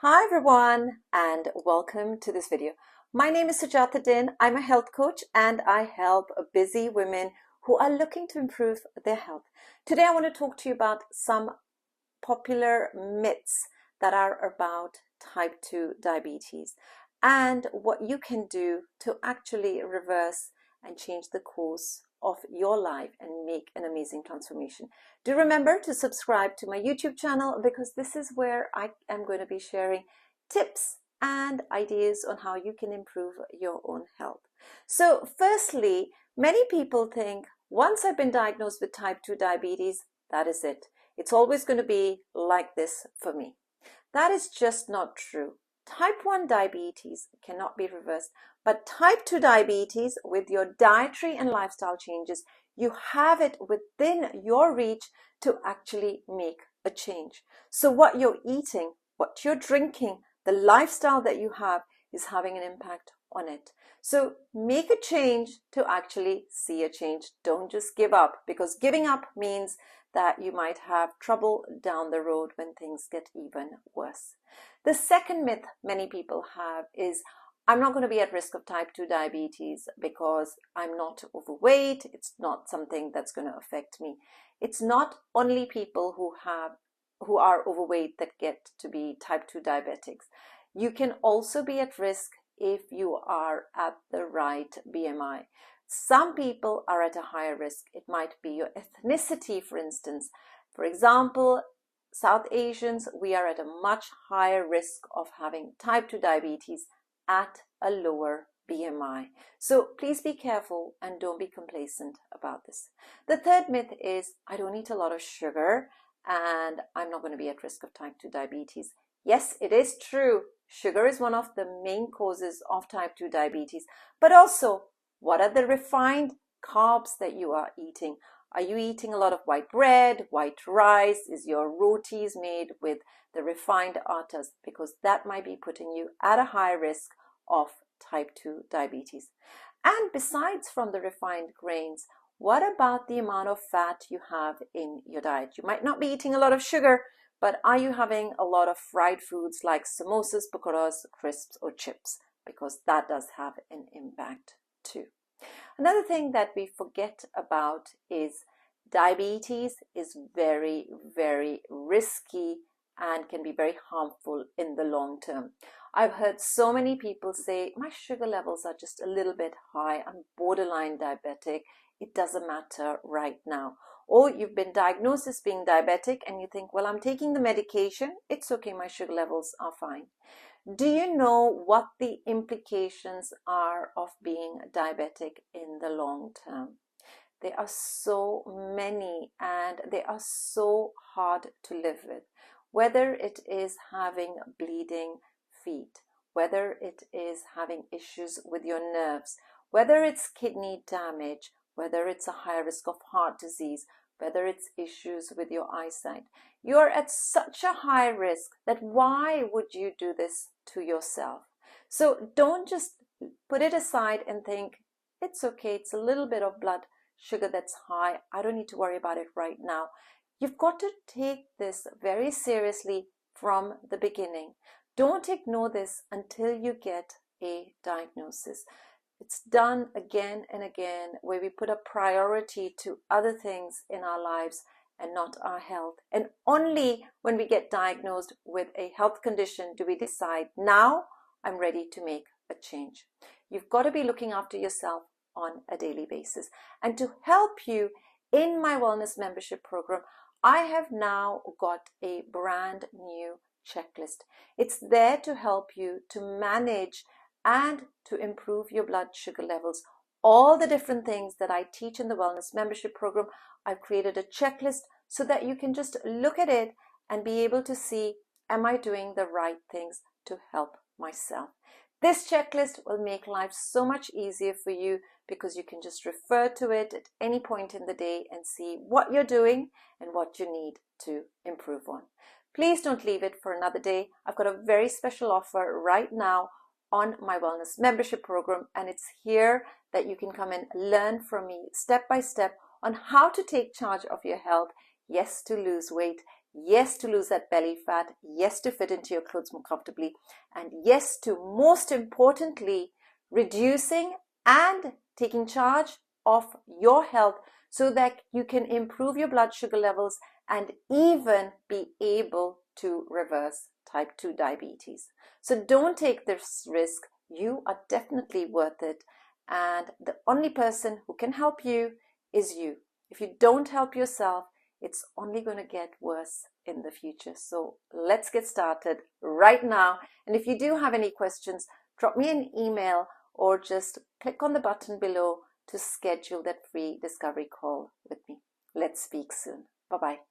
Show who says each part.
Speaker 1: Hi everyone and welcome to this video. My name is Sujata. I'm a health coach and I help busy women who are looking to improve their health. Today I want to talk to you about some popular myths that are about type 2 diabetes and what you can do to actually reverse and change the course of your life and make an amazing transformation. Do remember to subscribe to my YouTube channel because this is where I am going to be sharing tips and ideas on how you can improve your own health. So firstly, many people think once I've been diagnosed with type 2 diabetes, that is it. It's always going to be like this for me. That is just not true. Type 1 diabetes cannot be reversed, but type 2 diabetes, with your dietary and lifestyle changes, you have it within your reach to actually make a change. So what you're eating, what you're drinking, the lifestyle that you have is having an impact on it. So make a change to actually see a change. Don't just give up, because giving up means that you might have trouble down the road when things get even worse. The second myth many people have is, I'm not going to be at risk of type 2 diabetes because I'm not overweight. It's not something that's going to affect me. It's not only people who are overweight that get to be type 2 diabetics. You can also be at risk if you are at the right BMI. Some people are at a higher risk. It might be your ethnicity, for instance. For example, South Asians, we are at a much higher risk of having type 2 diabetes at a lower BMI. So please be careful and don't be complacent about this. The third myth is, I don't eat a lot of sugar and I'm not going to be at risk of type 2 diabetes. Yes, it is true. Sugar is one of the main causes of type 2 diabetes, but also, what are the refined carbs that you are eating? Are you eating a lot of white bread, white rice? Is your rotis made with the refined attas? Because that might be putting you at a high risk of type 2 diabetes. And besides from the refined grains, what about the amount of fat you have in your diet? You might not be eating a lot of sugar, but are you having a lot of fried foods like samosas, pakoras, crisps, or chips? Because that does have an impact too. Another thing that we forget about is diabetes is very, very risky and can be very harmful in the long term. I've heard so many people say, my sugar levels are just a little bit high. I'm borderline diabetic. It doesn't matter right now. Or you've been diagnosed as being diabetic and you think, well, I'm taking the medication. It's okay. My sugar levels are fine. Do you know what the implications are of being diabetic in the long term? There are so many and they are so hard to live with. Whether it is having bleeding feet, whether it is having issues with your nerves, whether it's kidney damage, whether it's a higher risk of heart disease, whether it's issues with your eyesight. You're at such a high risk that why would you do this to yourself? So don't just put it aside and think, it's okay, it's a little bit of blood sugar that's high. I don't need to worry about it right now. You've got to take this very seriously from the beginning. Don't ignore this until you get a diagnosis. It's done again and again where we put a priority to other things in our lives and not our health. And only when we get diagnosed with a health condition do we decide, now I'm ready to make a change. You've got to be looking after yourself on a daily basis. And to help you in my wellness membership program, I have now got a brand new checklist. It's there to help you to manage and to improve your blood sugar levels. All the different things that I teach in the wellness membership program, I've created a checklist so that you can just look at it and be able to see, am I doing the right things to help myself? This checklist will make life so much easier for you because you can just refer to it at any point in the day and see what you're doing and what you need to improve on. Please don't leave it for another day. I've got a very special offer right now on my wellness membership program, and it's here that you can come and learn from me step by step on how to take charge of your health. Yes, to lose weight. yes, to lose that belly fat, yes, to fit into your clothes more comfortably, and yes, to most importantly, reducing and taking charge of your health so that you can improve your blood sugar levels and even be able to reverse type 2 diabetes. So don't take this risk. You are definitely worth it. And the only person who can help you is you. If you don't help yourself, it's only going to get worse in the future. So let's get started right now. And if you do have any questions, drop me an email or just click on the button below to schedule that free discovery call with me. Let's speak soon. Bye-bye.